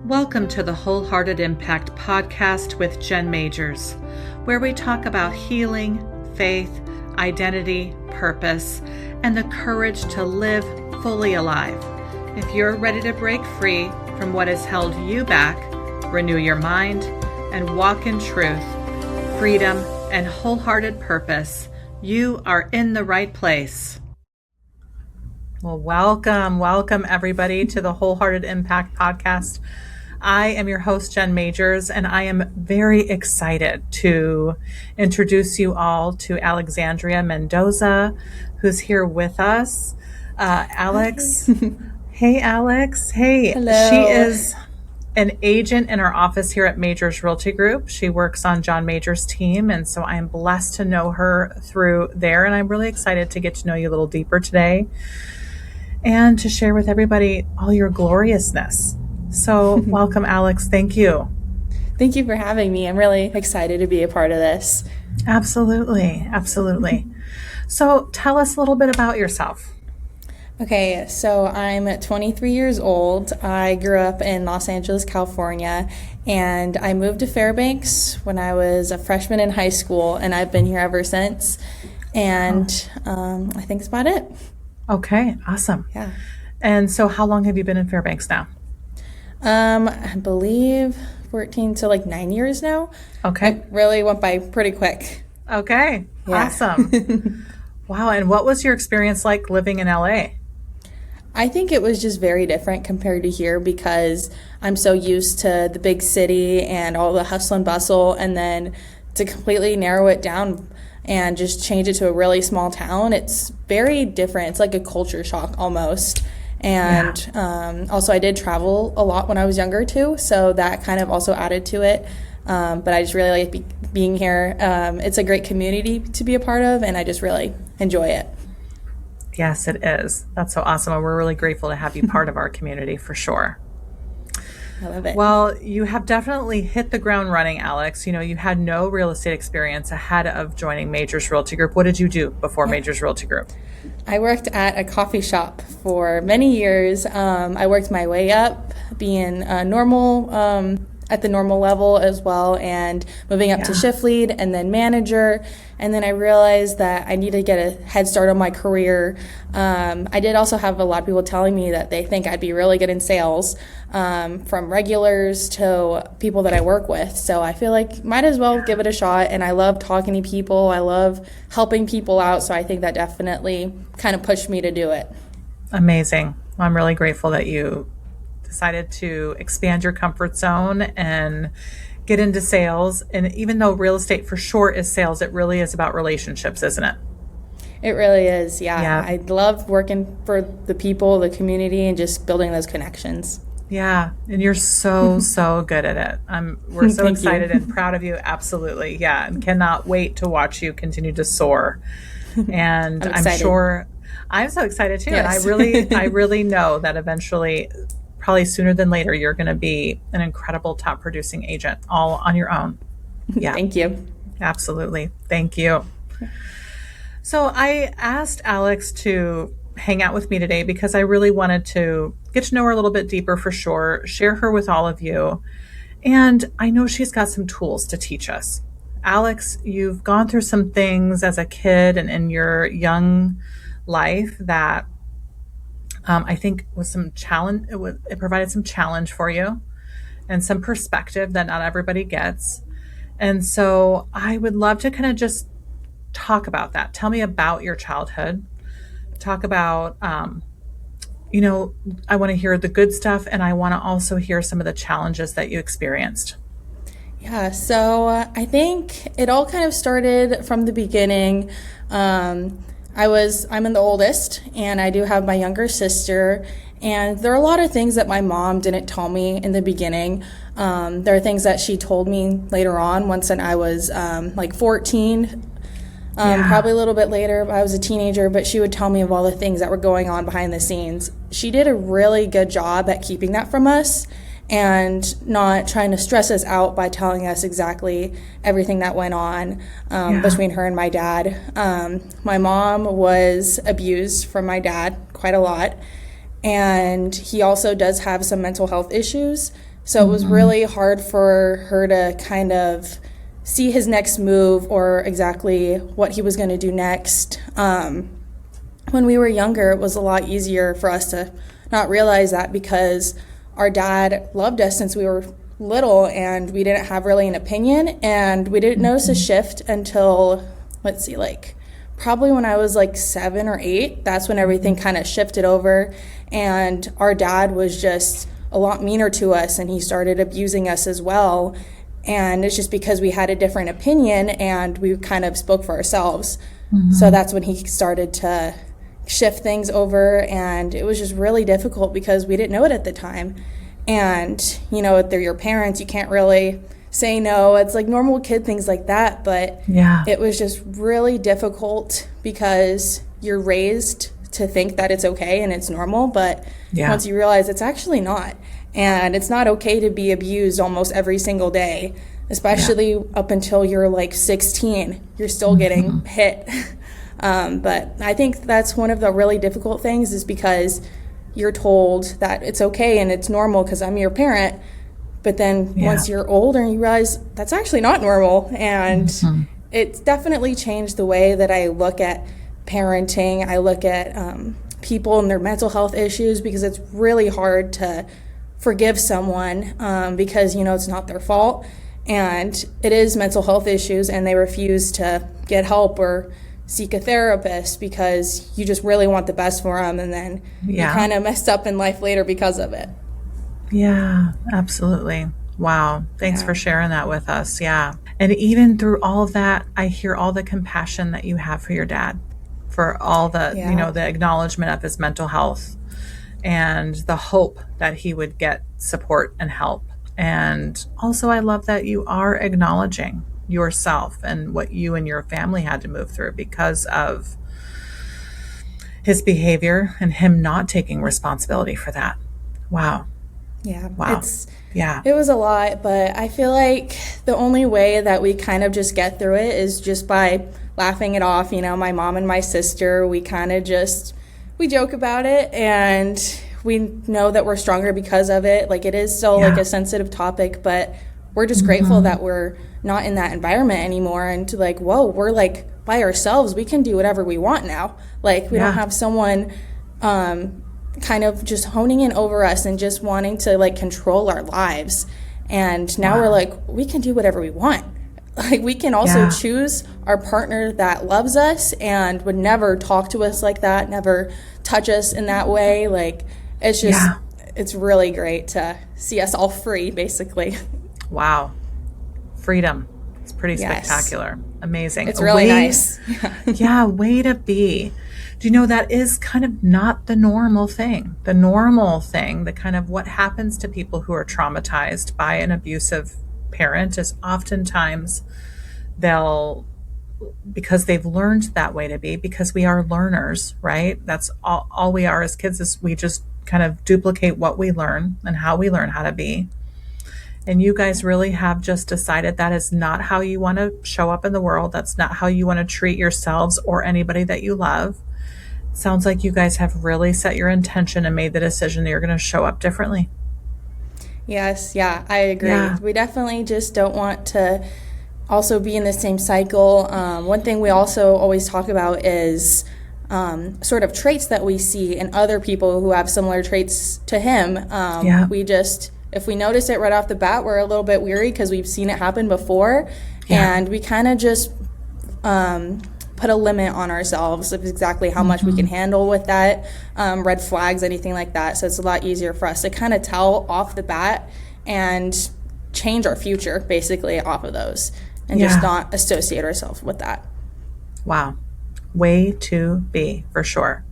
Welcome to the Wholehearted Impact podcast with Jen Majors, where we talk about healing, faith, identity, purpose, and the courage to live fully alive. If you're ready to break free from what has held you back, renew your mind, and walk in truth, freedom, and wholehearted purpose, you are in the right place. Well, welcome everybody to the Wholehearted Impact podcast. I am your host, Jen Majors, and I am very excited to introduce you all to Alexandria Mendoza, who's here with us. Alex. Hey, Alex. Hey. Hello. She is an agent in our office here at Majors Realty Group. She works on John Majors' team, and so I am blessed to know her through there, and I'm really excited to get to know you a little deeper today and to share with everybody all your gloriousness. So welcome, Alex. Thank you. Thank you for having me. I'm really excited to be a part of this. Absolutely. So tell us a little bit about yourself. Okay, so I'm 23 years old. I grew up in Los Angeles, California, and I moved to Fairbanks when I was a freshman in high school, and I've been here ever since. And I think that's about it. Okay, awesome. Yeah. And so how long have you been in Fairbanks now? I believe 14 to 9 years now. Okay. It really went by pretty quick. Okay. Yeah. Awesome. Wow. And what was your experience like living in LA? I think it was just very different compared to here because I'm so used to the big city and all the hustle and bustle, and then to completely narrow it down and just change it to a really small town, it's very different. It's like a culture shock almost. And also I did travel a lot when I was younger too, so that kind of also added to it. But I just really like being here. It's a great community to be a part of, and I just really enjoy it. Yes, it is. That's so awesome. And we're really grateful to have you part of our community for sure. I love it. Well, you have definitely hit the ground running, Alex. You know, you had no real estate experience ahead of joining Majors Realty Group. What did you do before Majors Realty Group? I worked at a coffee shop for many years. I worked my way up, being normal at the normal level as well, and moving up to shift lead and then manager. And then I realized that I need to get a head start on my career. I did also have a lot of people telling me that they think I'd be really good in sales, from regulars to people that I work with. So I feel like might as well give it a shot. And I love talking to people. I love helping people out. So I think that definitely kind of pushed me to do it. Amazing. Well, I'm really grateful that you decided to expand your comfort zone and get into sales. And even though real estate for sure is sales, it really is about relationships, isn't it? It really is. Yeah. I love working for the people, the community, and just building those connections. Yeah. And you're so good at it. We're so excited and proud of you. Absolutely. Yeah. And cannot wait to watch you continue to soar. And I'm sure I'm so excited too. Yes. And I really know that eventually, probably sooner than later, you're going to be an incredible top producing agent all on your own. Yeah. Thank you. Absolutely. Thank you. So I asked Alex to hang out with me today because I really wanted to get to know her a little bit deeper for sure, share her with all of you. And I know she's got some tools to teach us. Alex, you've gone through some things as a kid and in your young life that I think was some challenge. It provided some challenge for you and some perspective that not everybody gets. And so I would love to kind of just talk about that. Tell me about your childhood. Talk about, I want to hear the good stuff, and I want to also hear some of the challenges that you experienced. Yeah, so I think it all kind of started from the beginning. I'm in the oldest, and I do have my younger sister, and there are a lot of things that my mom didn't tell me in the beginning. There are things that she told me later on once I was 14, probably a little bit later. I was a teenager, but she would tell me of all the things that were going on behind the scenes. She did a really good job at keeping that from us and not trying to stress us out by telling us exactly everything that went on between her and my dad. My mom was abused from my dad quite a lot, And he also does have some mental health issues. So it was really hard for her to kind of see his next move or exactly what he was going to do next. When we were younger, it was a lot easier for us to not realize that because our dad loved us since we were little and we didn't have really an opinion, and we didn't notice a shift until, probably when I was 7 or 8. That's when everything kind of shifted over, and our dad was just a lot meaner to us, and he started abusing us as well. And it's just because we had a different opinion and we kind of spoke for ourselves. So that's when he started to shift things over, and it was just really difficult because we didn't know it at the time. And they're your parents, you can't really say no. It's like normal kid things like that, but it was just really difficult because you're raised to think that it's okay and it's normal, but once you realize it's actually not, and it's not okay to be abused almost every single day, especially up until you're 16, you're still getting hit. But I think that's one of the really difficult things, is because you're told that it's okay and it's normal because I'm your parent. But then once you're older, you realize that's actually not normal. And it's definitely changed the way that I look at parenting. I look at people and their mental health issues, because it's really hard to forgive someone because, it's not their fault. And it is mental health issues, and they refuse to get help or seek a therapist because you just really want the best for them, and then you kind of messed up in life later because of it. Yeah, absolutely. Wow. Thanks for sharing that with us. Yeah. And even through all of that, I hear all the compassion that you have for your dad, for all the, the acknowledgement of his mental health, and the hope that he would get support and help. And also, I love that you are acknowledging yourself and what you and your family had to move through because of his behavior and him not taking responsibility for that. Wow. Yeah. Wow. It was a lot, but I feel like the only way that we kind of just get through it is just by laughing it off. My mom and my sister, we kind of we joke about it, and we know that we're stronger because of it. It is still a sensitive topic, but we're just grateful that we're not in that environment anymore, and to whoa, we're by ourselves. We can do whatever we want now. We don't have someone kind of just honing in over us and just wanting to control our lives. And now we're we can do whatever we want. We can also choose our partner that loves us and would never talk to us like that, never touch us in that way. It's just it's really great to see us all free, basically. Wow. Freedom. It's pretty spectacular. Amazing. It's really nice. Way to be. Do you know that is kind of not the normal thing? The normal thing, the kind of what happens to people who are traumatized by an abusive parent, is oftentimes because they've learned that way to be, because we are learners, right? That's all we are as kids, is we just kind of duplicate what we learn and how we learn how to be. And you guys really have just decided that is not how you want to show up in the world. That's not how you want to treat yourselves or anybody that you love. It sounds like you guys have really set your intention and made the decision that you're going to show up differently. Yes, I agree. We definitely just don't want to also be in the same cycle. One thing we also always talk about is sort of traits that we see in other people who have similar traits to him. If we notice it right off the bat, we're a little bit weary because we've seen it happen before, and we kind of just put a limit on ourselves of exactly how much we can handle with that, red flags, anything like that. So it's a lot easier for us to kind of tell off the bat and change our future basically off of those, and just not associate ourselves with that. Wow. Way to be, for sure.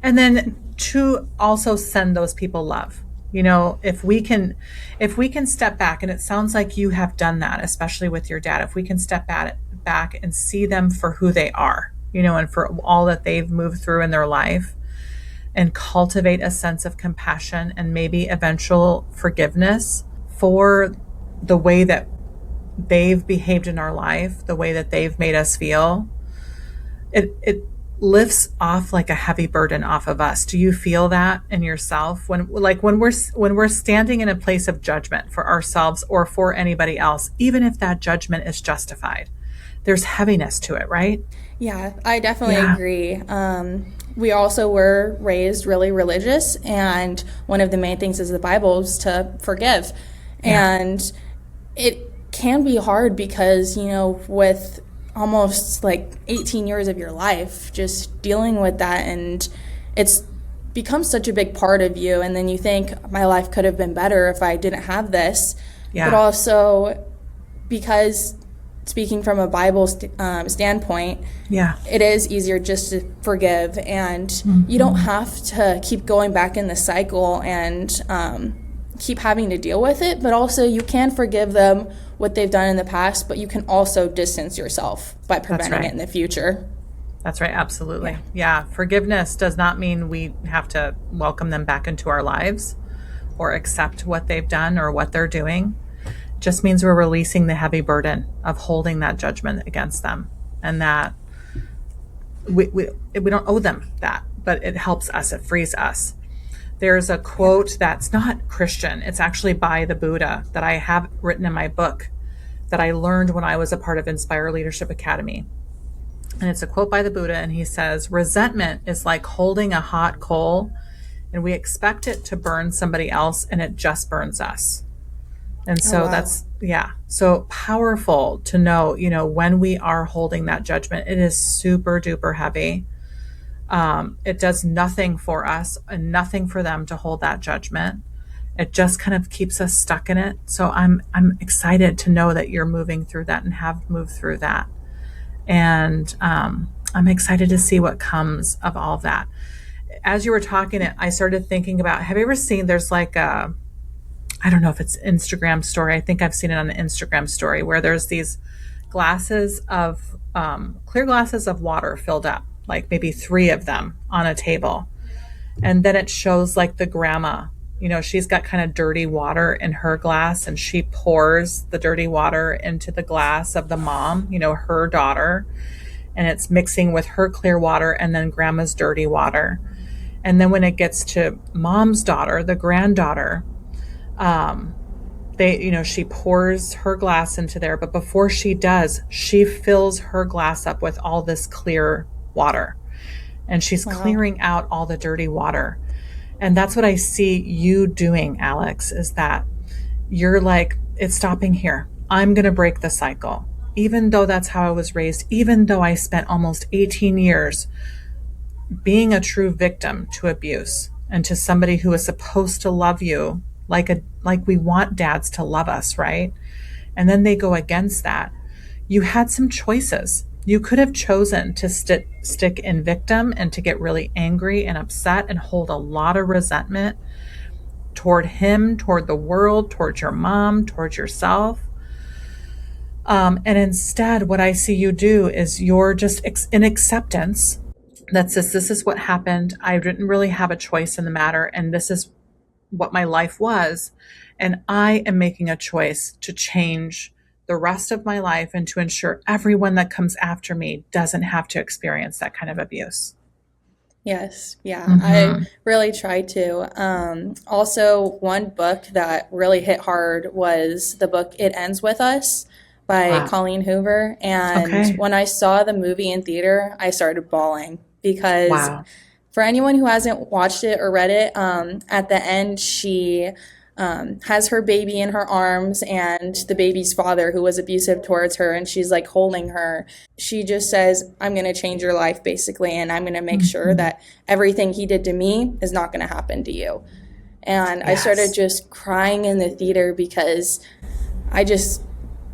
And then to also send those people love. If we can step back, and it sounds like you have done that, especially with your dad, if we can step back and see them for who they are, and for all that they've moved through in their life, and cultivate a sense of compassion and maybe eventual forgiveness for the way that they've behaved in our life, the way that they've made us feel, it lifts off like a heavy burden off of us. Do you feel that in yourself when we're standing in a place of judgment for ourselves or for anybody else, even if that judgment is justified? There's heaviness to it, right? Yeah, I definitely agree. We also were raised really religious, and one of the main things is the Bible is to forgive. And it can be hard because, with almost like 18 years of your life just dealing with that, and it's become such a big part of you, and then you think my life could have been better if I didn't have this. But also because speaking from a Bible standpoint, it is easier just to forgive, and you don't have to keep going back in the cycle and keep having to deal with it. But also you can forgive them what they've done in the past, but you can also distance yourself by preventing it in the future. That's right. Absolutely. Yeah. Forgiveness does not mean we have to welcome them back into our lives or accept what they've done or what they're doing. It just means we're releasing the heavy burden of holding that judgment against them, and that we don't owe them that, but it helps us. It frees us. There's a quote that's not Christian. It's actually by the Buddha that I have written in my book that I learned when I was a part of Inspire Leadership Academy. And it's a quote by the Buddha, and he says, resentment is like holding a hot coal, and we expect it to burn somebody else, and it just burns us. And so that's, so powerful to know, when we are holding that judgment, it is super duper heavy. It does nothing for us and nothing for them to hold that judgment. It just kind of keeps us stuck in it. So I'm excited to know that you're moving through that and have moved through that. And I'm excited to see what comes of all of that. As you were talking, I started thinking about, have you ever seen, there's like a, I don't know if it's Instagram story. I think I've seen it on an Instagram story where there's these glasses of, clear glasses of water filled up, like maybe 3 of them on a table. And then it shows like the grandma, she's got kind of dirty water in her glass, and she pours the dirty water into the glass of the mom, her daughter, and it's mixing with her clear water and then grandma's dirty water. And then when it gets to mom's daughter, the granddaughter, she pours her glass into there, but before she does, she fills her glass up with all this clear water, and she's clearing out all the dirty water. And that's what I see you doing, Alex, is that you're like, it's stopping here. I'm going to break the cycle. Even though that's how I was raised, even though I spent almost 18 years being a true victim to abuse and to somebody who is supposed to love you like we want dads to love us, right? And then they go against that. You had some choices. You could have chosen to stick in victim and to get really angry and upset and hold a lot of resentment toward him, toward the world, toward your mom, toward yourself. And instead, what I see you do is you're just in acceptance that says, this is what happened. I didn't really have a choice in the matter, and this is what my life was. And I am making a choice to change the rest of my life and to ensure everyone that comes after me doesn't have to experience that kind of abuse. Yes. Yeah. I really try to. Also, one book that really hit hard was the book It Ends With Us by Colleen Hoover. And when I saw the movie in theater, I started bawling because for anyone who hasn't watched it or read it, at the end, she has her baby in her arms, and the baby's father, who was abusive towards her, and she's like holding her. She just says, I'm going to change your life, basically, and I'm going to make sure that everything he did to me is not going to happen to you. And I started just crying in the theater because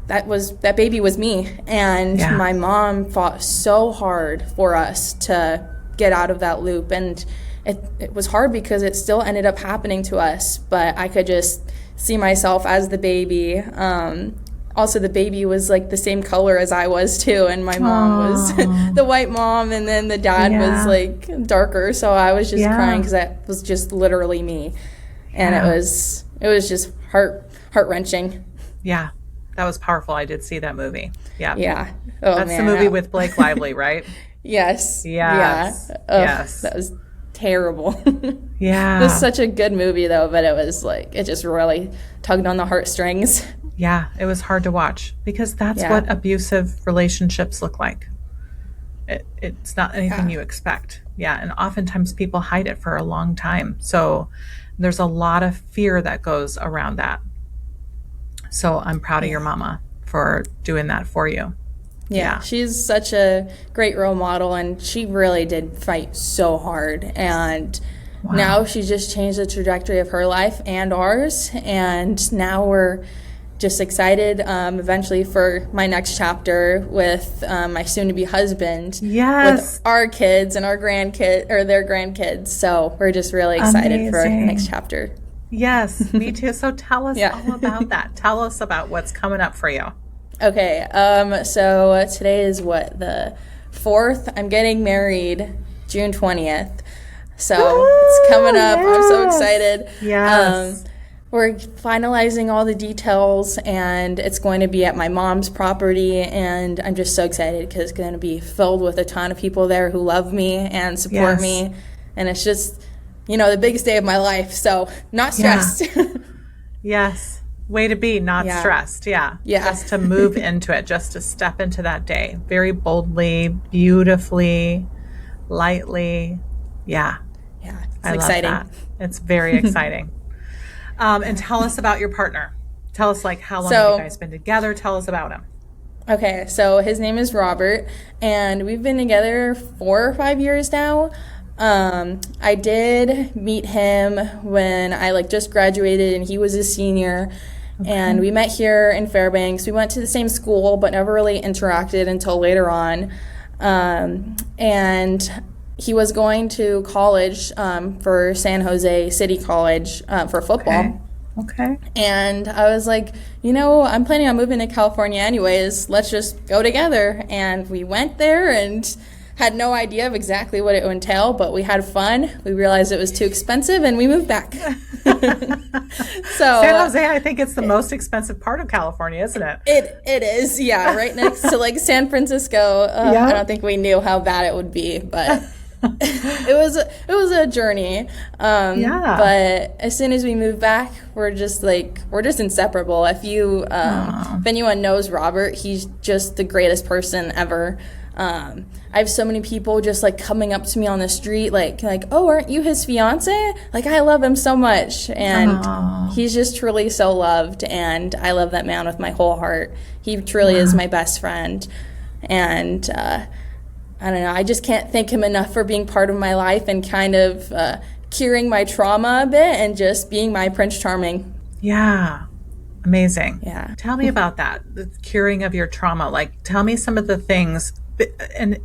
that baby was me. And my mom fought so hard for us to get out of that loop. And it was hard because it still ended up happening to us, but I could just see myself as the baby. Also, the baby was like the same color as I was too, and my mom was the white mom, and then the dad was like darker. So I was just crying because that was just literally me, and it was just heart-wrenching. Yeah, that was powerful. I did see that movie. Yeah, yeah. That's the movie with Blake Lively, right? Yes. Yes. Yeah. Ugh, Yes. that was terrible. Yeah. It was such a good movie, though, but it was like, it just really tugged on the heartstrings. Yeah, it was hard to watch because that's what abusive relationships look like. It's not anything you expect. Yeah, and oftentimes people hide it for a long time. So there's a lot of fear that goes around that. So I'm proud of your mama for doing that for you. Yeah, she's such a great role model, and she really did fight so hard. And now she's just changed the trajectory of her life and ours. And now we're just excited eventually for my next chapter with my soon-to-be husband. Yes. With our kids and our grandkids, or their grandkids. So we're just really excited for the next chapter. Yes, me too. So tell us all about that. Tell us about what's coming up for you. Okay, so today is the 4th. I'm getting married June 20th. So it's coming up. Yes. I'm so excited. Yes. We're finalizing all the details, and it's going to be at my mom's property, and I'm just so excited because it's going to be filled with a ton of people there who love me and support me, and it's just, the biggest day of my life, so not stressed. Yes. Way to be, not stressed. Yeah. Just to move into it, just to step into that day very boldly, beautifully, lightly. Yeah. Yeah. It's exciting. Love that. It's very exciting. And tell us about your partner. Tell us how long have you guys been together? Tell us about him. Okay. So his name is Robert, and we've been together 4 or 5 years now. I did meet him when I just graduated and he was a senior. Okay. And we met here in Fairbanks. We went to the same school, but never really interacted until later on. And he was going to college for San Jose City College for football. Okay. And I was like, I'm planning on moving to California anyways. Let's just go together. And we went there and had no idea of exactly what it would entail, but we had fun. We realized it was too expensive, and we moved back. San Jose, I think it's the most expensive part of California, isn't it? It is, yeah, right next to San Francisco. I don't think we knew how bad it would be, but it was a journey. But as soon as we moved back, we're just inseparable. If anyone knows Robert, he's just the greatest person ever. I have so many people just coming up to me on the street oh, aren't you his fiancé? I love him so much, and he's just truly so loved, and I love that man with my whole heart. He truly is my best friend, and I don't know, I just can't thank him enough for being part of my life and kind of curing my trauma a bit and just being my Prince Charming. Yeah. Amazing. Yeah. Tell me about that, the curing of your trauma. Tell me some of the things. And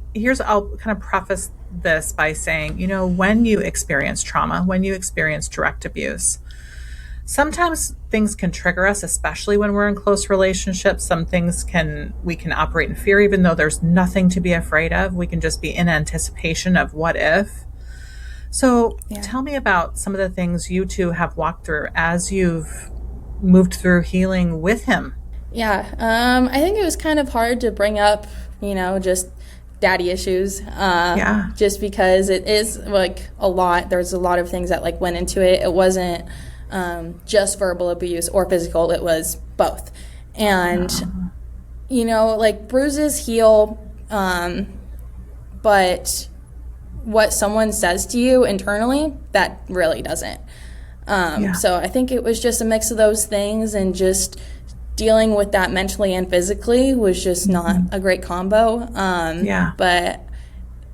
I'll kind of preface this by saying, when you experience trauma, when you experience direct abuse, sometimes things can trigger us, especially when we're in close relationships. Some things we can operate in fear, even though there's nothing to be afraid of. We can just be in anticipation of what if. So tell me about some of the things you two have walked through as you've moved through healing with him. Yeah. I think it was kind of hard to bring up, just daddy issues. Just because it is a lot. There's a lot of things that went into it. It wasn't just verbal abuse or physical. It was both. And, bruises heal, but what someone says to you internally, that really doesn't. So I think it was just a mix of those things, and just dealing with that mentally and physically was just not a great combo. But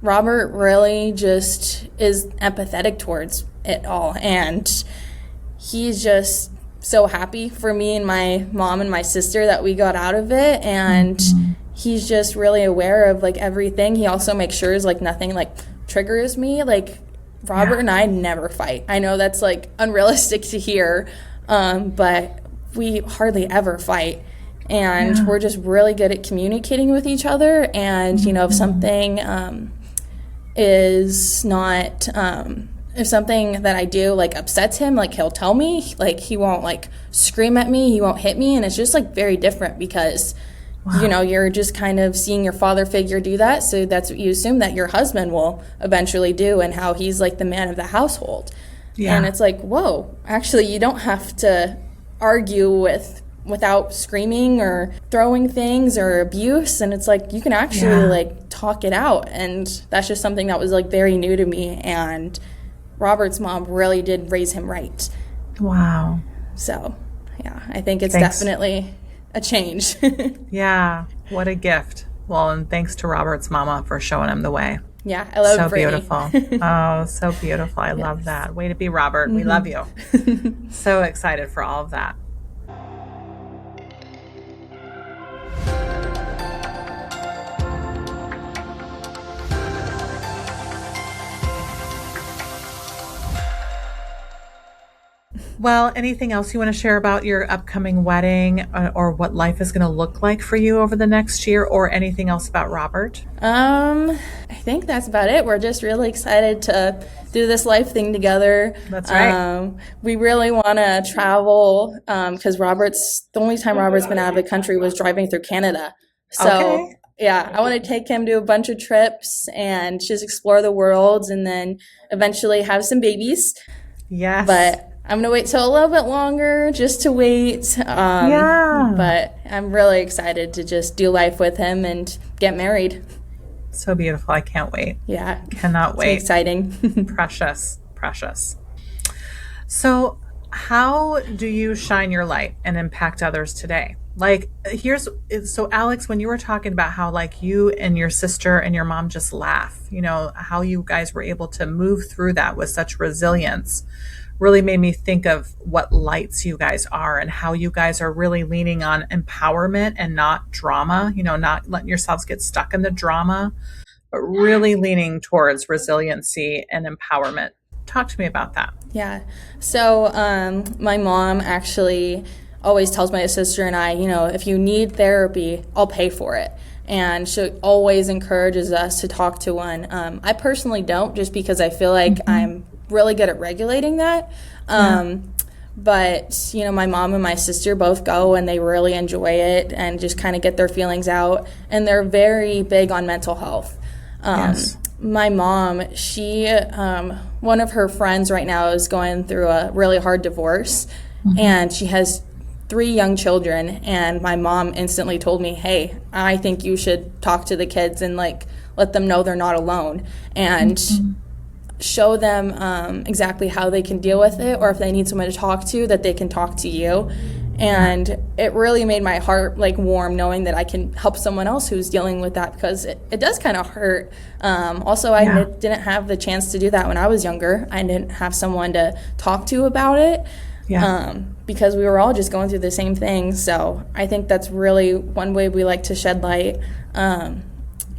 Robert really just is empathetic towards it all, and he's just so happy for me and my mom and my sister that we got out of it, and he's just really aware of everything. He also makes sure nothing triggers me. Robert and I never fight. I know that's unrealistic to hear, but we hardly ever fight, and we're just really good at communicating with each other. And if something is not if something that I do upsets him, he'll tell me. He won't scream at me, he won't hit me, and it's just very different because You're just kind of seeing your father figure do that. So that's what you assume that your husband will eventually do, and how he's like the man of the household. Yeah. And it's like, whoa, actually, you don't have to argue without screaming or throwing things or abuse. And it's like, you can actually like talk it out. And that's just something that was like very new to me. And Robert's mom really did raise him right. Wow. So, yeah, I think it's definitely a change. Yeah, what a gift. Well, and thanks to Robert's mama for showing him the way. Yeah, I love so beautiful. Oh, so beautiful. I love that. Way to be, Robert. We love you. So excited for all of that. Well, anything else you want to share about your upcoming wedding, or what life is going to look like for you over the next year, or anything else about Robert? I think that's about it. We're just really excited to do this life thing together. That's right. We really want to travel because the only time Robert's been out of the country was driving through Canada. So yeah, I want to take him to a bunch of trips and just explore the world, and then eventually have some babies. Yes. But I'm going to wait till a little bit longer just to wait. But I'm really excited to just do life with him and get married. So beautiful. I can't wait. Yeah. Cannot wait. It's exciting. Precious. So how do you shine your light and impact others today? Like, so Alex, when you were talking about how like you and your sister and your mom just laugh, how you guys were able to move through that with such resilience, really made me think of what lights you guys are, and how you guys are really leaning on empowerment and not drama, not letting yourselves get stuck in the drama, but really leaning towards resiliency and empowerment. Talk to me about that. Yeah. So my mom actually always tells my sister and I, if you need therapy, I'll pay for it. And she always encourages us to talk to one. I personally don't, just because I feel like I'm really good at regulating that. But, my mom and my sister both go, and they really enjoy it and just kind of get their feelings out. And they're very big on mental health. My mom, one of her friends right now is going through a really hard divorce, and she has 3 young children. And my mom instantly told me, hey, I think you should talk to the kids and like let them know they're not alone, and show them exactly how they can deal with it, or if they need someone to talk to, that they can talk to you. And it really made my heart like warm, knowing that I can help someone else who's dealing with that, because it does kind of hurt. I didn't have the chance to do that when I was younger. I didn't have someone to talk to about it, because we were all just going through the same thing. So I think that's really one way we like to shed light.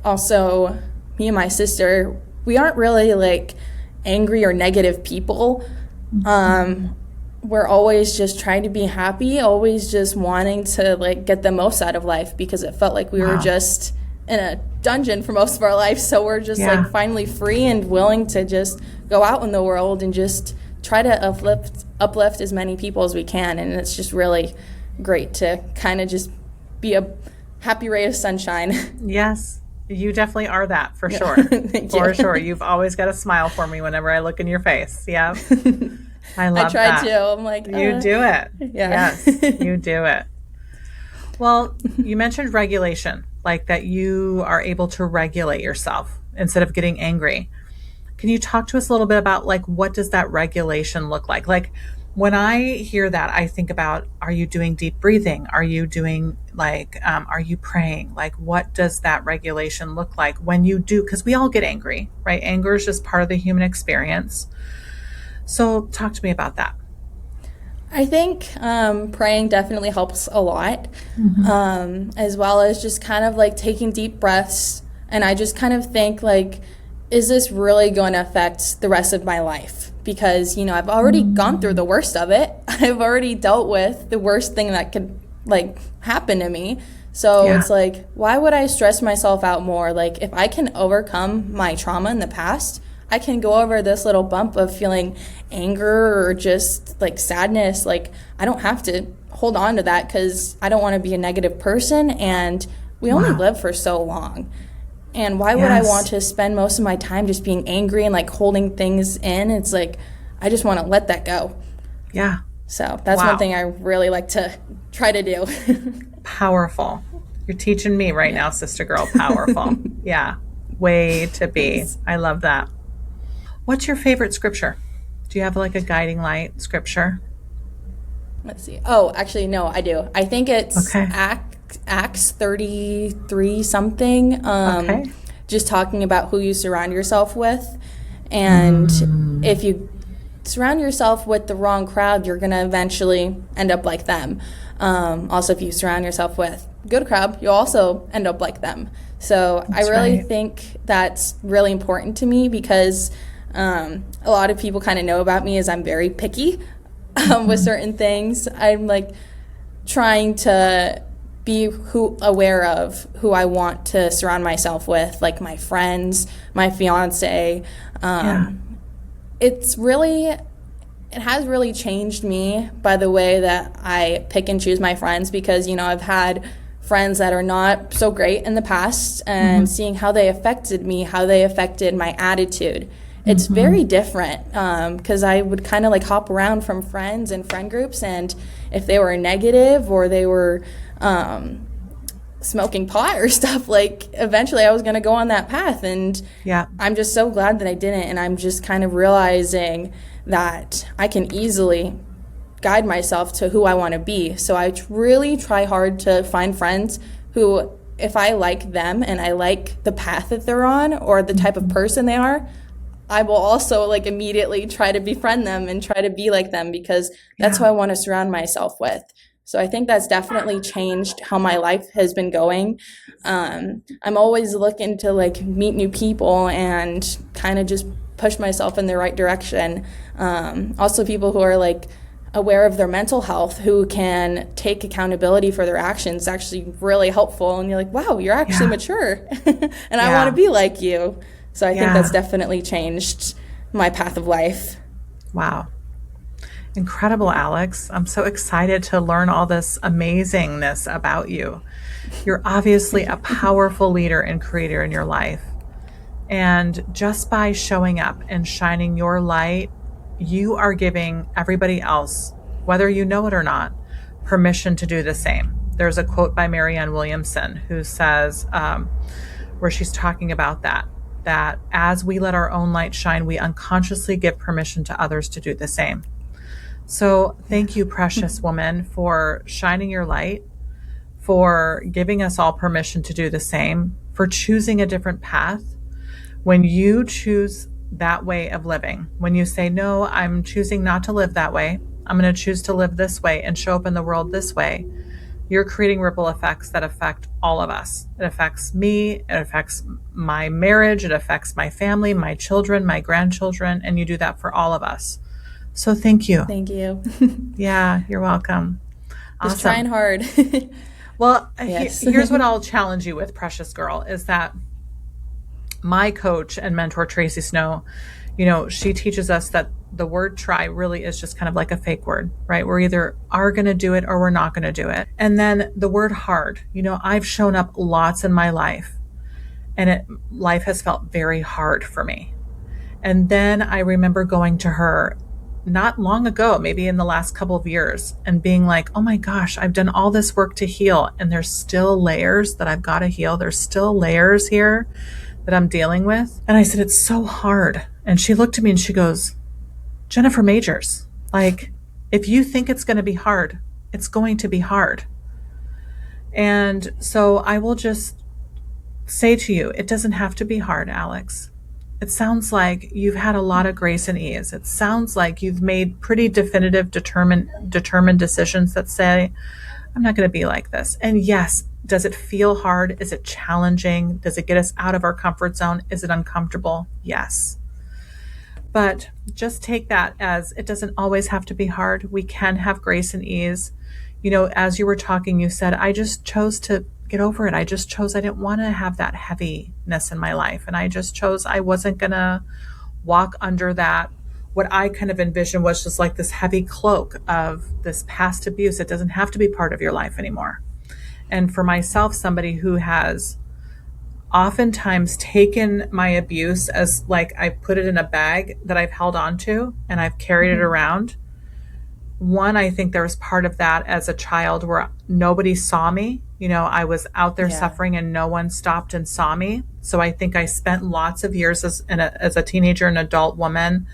Also, me and my sister, we aren't really like angry or negative people. We're always just trying to be happy, always just wanting to like get the most out of life, because it felt like we were just in a dungeon for most of our life. So we're just like finally free and willing to just go out in the world and just try to uplift as many people as we can. And it's just really great to kind of just be a happy ray of sunshine. Yes. You definitely are that, for sure. For sure. You've always got a smile for me whenever I look in your face. Yeah. I love that. I try to. I'm like, you do it. Yeah. Yes, you do it. Well, you mentioned regulation, like that you are able to regulate yourself instead of getting angry. Can you talk to us a little bit about like, what does that regulation look like? Like, when I hear that, I think about, are you doing deep breathing? Are you doing like, are you praying? Like, what does that regulation look like when you do? Because we all get angry, right? Anger is just part of the human experience. So talk to me about that. I think praying definitely helps a lot, as well as just kind of like taking deep breaths. And I just kind of think like, is this really going to affect the rest of my life? Because, I've already gone through the worst of it. I've already dealt with the worst thing that could like happen to me. So it's like, why would I stress myself out more? Like, if I can overcome my trauma in the past, I can go over this little bump of feeling anger or just like sadness. Like, I don't have to hold on to that because I don't want to be a negative person. And we only live for so long. And why would I want to spend most of my time just being angry and like holding things in? It's like, I just want to let that go. Yeah. So that's one thing I really like to try to do. Powerful. You're teaching me right now, sister girl. Powerful. Yeah. Way to be. I love that. What's your favorite scripture? Do you have like a guiding light scripture? Let's see. Oh, actually, no, I do. I think it's Acts 33 something. Just talking about who you surround yourself with. And if you surround yourself with the wrong crowd, you're going to eventually end up like them. Also, if you surround yourself with a good crowd, you'll also end up like them. So I really think that's really important to me because a lot of people kind of know about me as I'm very picky with certain things. I'm like trying to be aware of who I want to surround myself with, like my friends, my fiancé. It has really changed me by the way that I pick and choose my friends because, I've had friends that are not so great in the past and seeing how they affected me, how they affected my attitude. It's very different because I would kind of like hop around from friends and friend groups, and if they were negative or they were smoking pot or stuff, like eventually I was going to go on that path. And I'm just so glad that I didn't. And I'm just kind of realizing that I can easily guide myself to who I want to be. So I really try hard to find friends who, if I like them and I like the path that they're on or the type of person they are, I will also like immediately try to befriend them and try to be like them because that's who I want to surround myself with. So I think that's definitely changed how my life has been going. I'm always looking to like meet new people and kind of just push myself in the right direction. Also people who are like aware of their mental health, who can take accountability for their actions, is actually really helpful. And you're like, wow, you're actually mature and I want to be like you. So I think that's definitely changed my path of life. Wow. Incredible, Alex. I'm so excited to learn all this amazingness about you. You're obviously a powerful leader and creator in your life. And just by showing up and shining your light, you are giving everybody else, whether you know it or not, permission to do the same. There's a quote by Marianne Williamson who says, where she's talking about that as we let our own light shine, we unconsciously give permission to others to do the same. So thank you, precious woman, for shining your light, for giving us all permission to do the same, for choosing a different path. When you choose that way of living, when you say, no, I'm choosing not to live that way, I'm going to choose to live this way and show up in the world this way, you're creating ripple effects that affect all of us. It affects me, it affects my marriage, it affects my family, my children, my grandchildren, and you do that for all of us. So thank you. Thank you. Yeah, you're welcome. Just trying hard. Well, here's what I'll challenge you with, precious girl, is that my coach and mentor, Tracy Snow, she teaches us that the word try really is just kind of like a fake word, right? We're either are going to do it or we're not going to do it. And then the word hard, I've shown up lots in my life and life has felt very hard for me. And then I remember going to her not long ago, maybe in the last couple of years, and being like, oh my gosh, I've done all this work to heal and there's still layers that I've got to heal. There's still layers here that I'm dealing with. And I said, it's so hard. And she looked at me and she goes, Jennifer Majors, like, if you think it's going to be hard, it's going to be hard. And so I will just say to you, it doesn't have to be hard, Alex. It sounds like you've had a lot of grace and ease. It sounds like you've made pretty definitive, determined decisions that say, I'm not going to be like this. And yes, does it feel hard? Is it challenging? Does it get us out of our comfort zone? Is it uncomfortable? Yes. But just take that as it doesn't always have to be hard. We can have grace and ease. As you were talking, you said, I just chose to get over it. I didn't want to have that heaviness in my life. And I just chose I wasn't going to walk under that. What I kind of envisioned was just like this heavy cloak of this past abuse. It doesn't have to be part of your life anymore. And for myself, somebody who has oftentimes taken my abuse as like I put it in a bag that I've held on to and I've carried it around. One, I think there was part of that as a child where nobody saw me. I was out there suffering and no one stopped and saw me. So I think I spent lots of years as a teenager and adult woman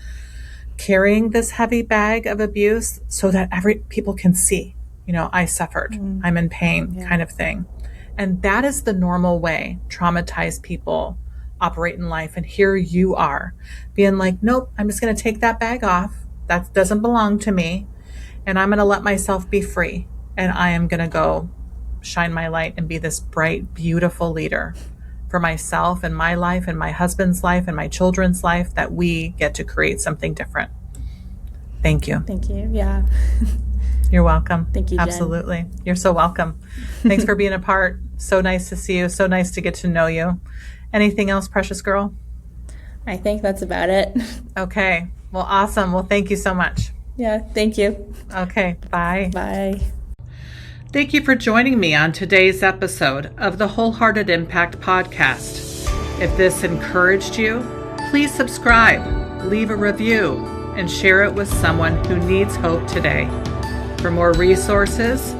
carrying this heavy bag of abuse so that people can see, I suffered, I'm in pain kind of thing. And that is the normal way traumatized people operate in life. And here you are being like, nope, I'm just going to take that bag off. That doesn't belong to me. And I'm going to let myself be free. And I am going to go shine my light and be this bright, beautiful leader for myself and my life and my husband's life and my children's life, that we get to create something different. Thank you. Thank you. Yeah. You're welcome. Thank you, Jen. Absolutely. You're so welcome. Thanks for being a part. So nice to see you. So nice to get to know you. Anything else, precious girl? I think that's about it. Okay. Well, awesome. Well, thank you so much. Yeah. Thank you. Okay. Bye. Bye. Thank you for joining me on today's episode of the Wholehearted Impact Podcast. If this encouraged you, please subscribe, leave a review, and share it with someone who needs hope today. For more resources,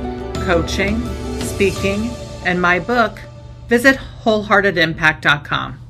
coaching, speaking, and my book, visit wholeheartedimpact.com.